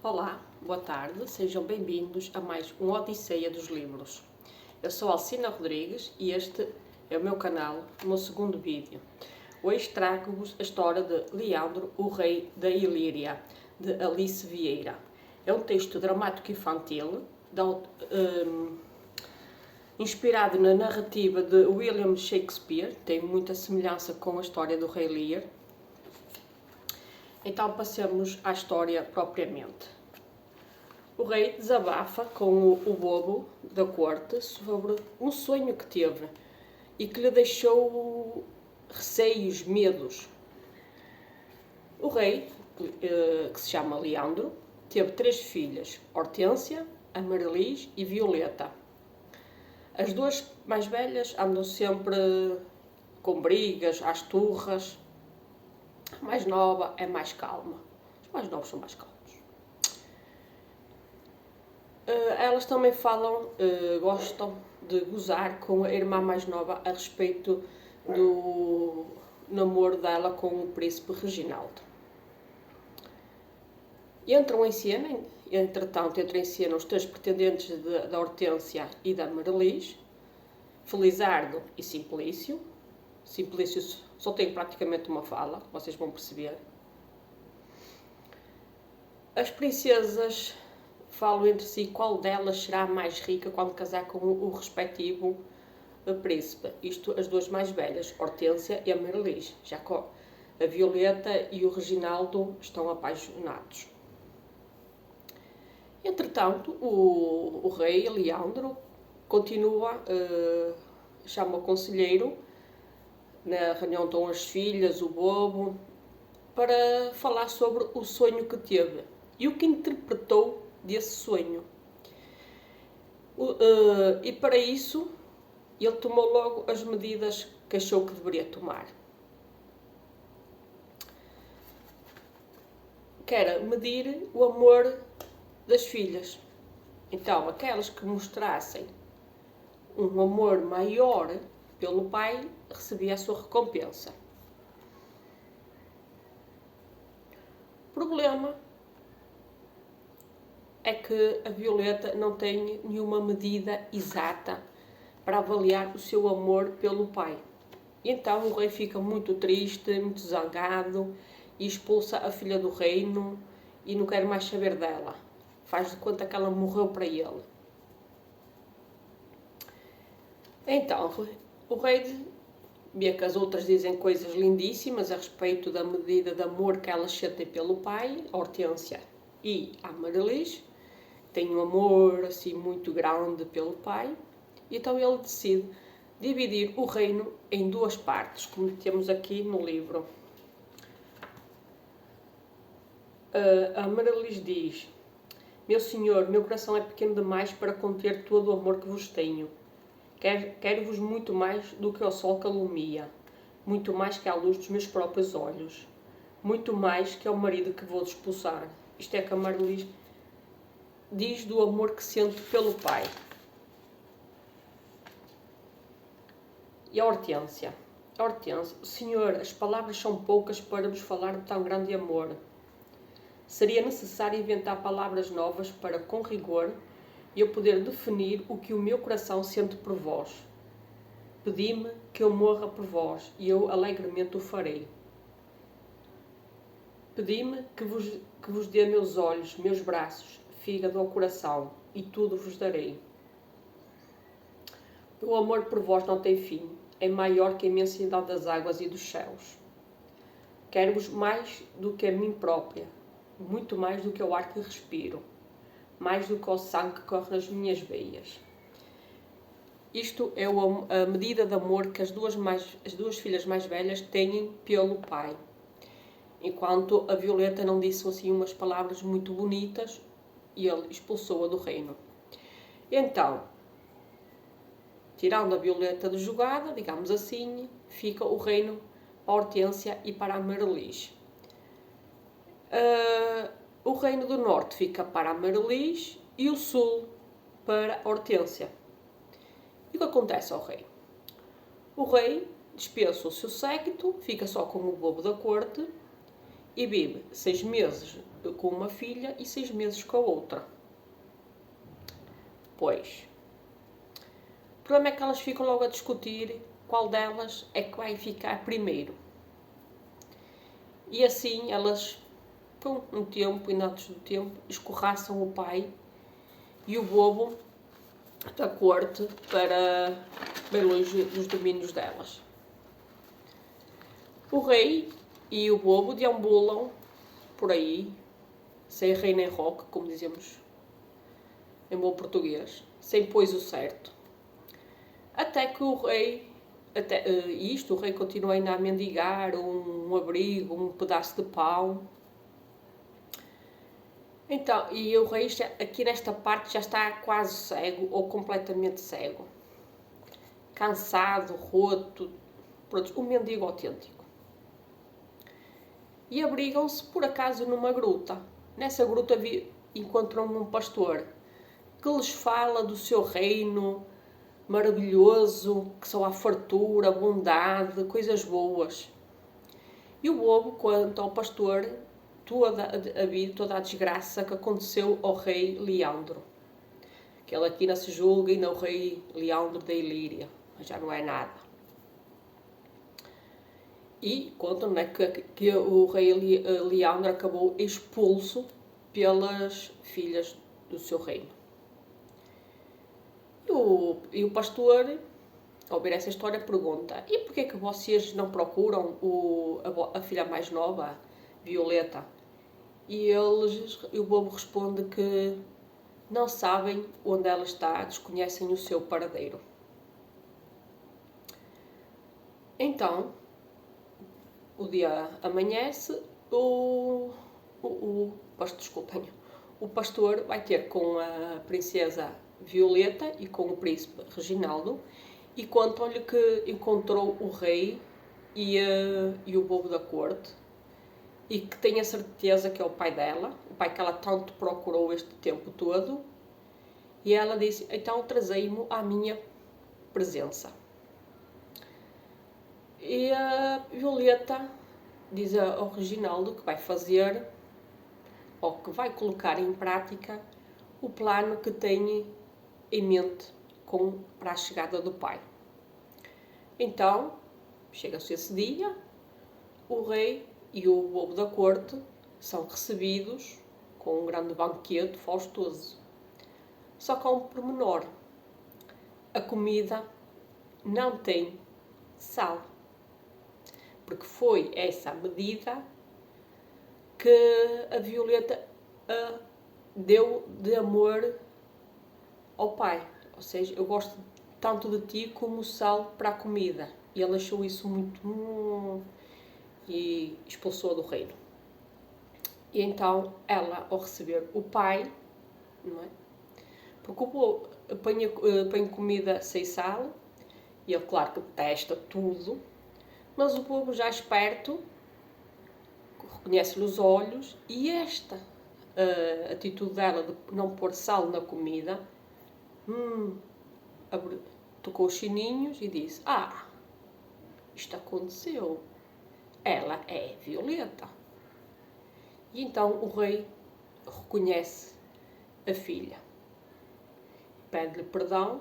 Olá, boa tarde, sejam bem-vindos a mais um Odisseia dos Livros. Eu sou Alcina Rodrigues e este é o meu canal, o meu segundo vídeo. Hoje trago-vos a história de Leandro, o Rei da Ilíria, de Alice Vieira. É um texto dramático infantil, inspirado na narrativa de William Shakespeare, tem muita semelhança com a história do Rei Lear. Então passemos à história propriamente. O rei desabafa com o bobo da corte sobre um sonho que teve e que lhe deixou receios, medos. O rei, que se chama Leandro, teve 3 filhas, Hortência, Amariliz e Violeta. As 2 mais velhas andam sempre com brigas, às turras. A mais nova é mais calma. Os mais novos são mais calmos. Elas também gostam de gozar com a irmã mais nova a respeito do namoro dela com o príncipe Reginaldo. Entram em cena os 3 pretendentes da Hortência e da Amariliz, Felizardo e Simplício. Simplício só tem praticamente uma fala, vocês vão perceber. As princesas falam entre si qual delas será mais rica quando casar com o respectivo príncipe. Isto, as 2 mais velhas, Hortência e Amariliz. Já que a Violeta e o Reginaldo estão apaixonados. Entretanto, o rei Leandro continua, chama o conselheiro, na reunião estão as filhas, o bobo, para falar sobre o sonho que teve e o que interpretou desse sonho. E para isso, ele tomou logo as medidas que achou que deveria tomar. Que era medir o amor das filhas. Então, aquelas que mostrassem um amor maior pelo pai, recebia a sua recompensa. O problema é que a Violeta não tem nenhuma medida exata para avaliar o seu amor pelo pai. E então o rei fica muito triste, muito zangado e expulsa a filha do reino e não quer mais saber dela. Faz de conta que ela morreu para ele. Então, o rei vê que as outras dizem coisas lindíssimas a respeito da medida de amor que elas sentem pelo pai, a Hortência e a Amariliz. Tem um amor assim muito grande pelo pai. E então ele decide dividir o reino em 2 partes, como temos aqui no livro. A Amariliz diz: meu senhor, meu coração é pequeno demais para conter todo o amor que vos tenho. Quero-vos muito mais do que o sol que alumia, muito mais que a luz dos meus próprios olhos, muito mais que ao marido que vou expulsar. Isto é que a Amariliz diz do amor que sente pelo pai. E a Hortência? Senhor, as palavras são poucas para vos falar de tão grande amor. Seria necessário inventar palavras novas para, com rigor, eu poder definir o que o meu coração sente por vós. Pedi-me que eu morra por vós, e eu alegremente o farei. Pedi-me que vos dê meus olhos, meus braços, fígado ou coração, e tudo vos darei. O amor por vós não tem fim, é maior que a imensidade das águas e dos céus. Quero-vos mais do que a mim própria, muito mais do que o ar que respiro, mais do que o sangue que corre nas minhas veias. Isto é a medida de amor que as duas filhas mais velhas têm pelo pai. Enquanto a Violeta não disse assim umas palavras muito bonitas e ele expulsou-a do reino. Então, tirando a Violeta de jogada, digamos assim, fica o reino para a Hortência e para a Amariliz. O reino do norte fica para a Amariliz e o sul para a Hortência. E o que acontece ao rei? O rei dispensa o seu séquito, fica só com o bobo da corte e vive 6 meses com uma filha e 6 meses com a outra. Pois, o problema é que elas ficam logo a discutir qual delas é que vai ficar primeiro. E assim elas, com um tempo e notos do tempo, escorraçam o pai e o bobo da corte para bem longe dos domínios delas. O rei e o bobo deambulam por aí, sem rei nem roque, como dizemos em bom português, sem pois o certo, até que o rei, o rei continua ainda a mendigar um abrigo, um pedaço de pão. Então, e o rei aqui nesta parte já está quase cego ou completamente cego, cansado, roto, pronto, um mendigo autêntico. E abrigam-se por acaso numa gruta. Nessa gruta encontram um pastor que lhes fala do seu reino maravilhoso, que só há fartura, bondade, coisas boas. E o bobo conta ao pastor toda a desgraça que aconteceu ao rei Leandro. Que ele aqui não se julga ainda o rei Leandro da Ilíria, mas já não é nada. E contam, né, que o rei Leandro acabou expulso pelas filhas do seu reino. E o pastor, ao ver essa história, pergunta: e porquê que vocês não procuram a filha mais nova, Violeta? E o bobo responde que não sabem onde ela está, desconhecem o seu paradeiro. Então, o dia amanhece, o pastor vai ter com a princesa Violeta e com o príncipe Reginaldo e contam-lhe que encontrou o rei e o bobo da corte e que tem a certeza que é o pai dela, o pai que ela tanto procurou este tempo todo. E ela disse: então trazei-mo à minha presença. E a Violeta diz ao Reginaldo que vai fazer, ou que vai colocar em prática, o plano que tem em mente para a chegada do pai. Então, chega-se esse dia, o rei e o bobo da corte são recebidos com um grande banquete faustoso. Só que há um pormenor: a comida não tem sal. Porque foi essa a medida que a Violeta deu de amor ao pai. Ou seja, eu gosto tanto de ti como o sal para a comida. E ele achou isso muito e expulsou do reino. E então ela, ao receber o pai, não é? Porque o povo põe comida sem sal, e ele, claro, que detesta tudo, mas o povo já esperto reconhece-lhe os olhos, e esta atitude dela de não pôr sal na comida tocou os sininhos e disse: isto aconteceu, ela é Violeta. E então o rei reconhece a filha, pede-lhe perdão,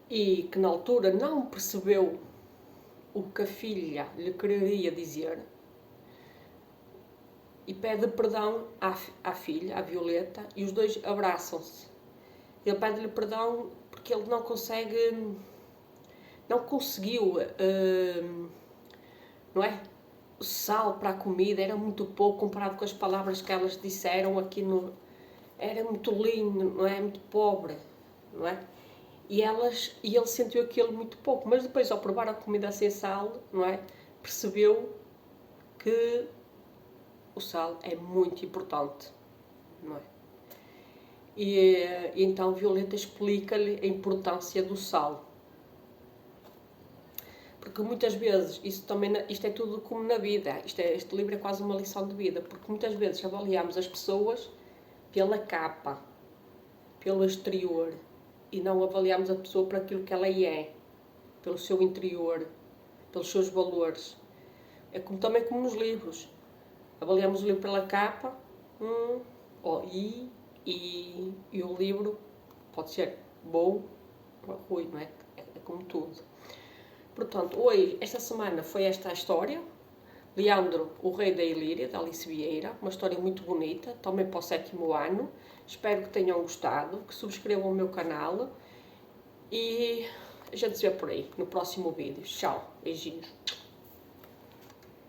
e que na altura não percebeu o que a filha lhe queria dizer, e pede perdão à filha, à Violeta, e os dois abraçam-se. Ele pede-lhe perdão porque ele não conseguiu, não é? O sal para a comida era muito pouco comparado com as palavras que elas disseram aqui era muito lindo, não é? Muito pobre, não é? E ele sentiu aquilo muito pouco, mas depois, ao provar a comida sem sal, não é? Percebeu que o sal é muito importante, não é? E então Violeta explica-lhe a importância do sal. Porque muitas vezes, isto é tudo como na vida, este livro é quase uma lição de vida, porque muitas vezes avaliamos as pessoas pela capa, pelo exterior, e não avaliamos a pessoa por aquilo que ela é, pelo seu interior, pelos seus valores. É como, também como nos livros. Avaliamos o livro pela capa, e o livro pode ser bom ou ruim, não é? É como tudo. Portanto, hoje, esta semana foi esta a história. Leandro, o Rei da Ilíria, de Alice Vieira. Uma história muito bonita, também para o 7º ano. Espero que tenham gostado, que subscrevam o meu canal. E a gente se vê por aí, no próximo vídeo. Tchau, beijinhos.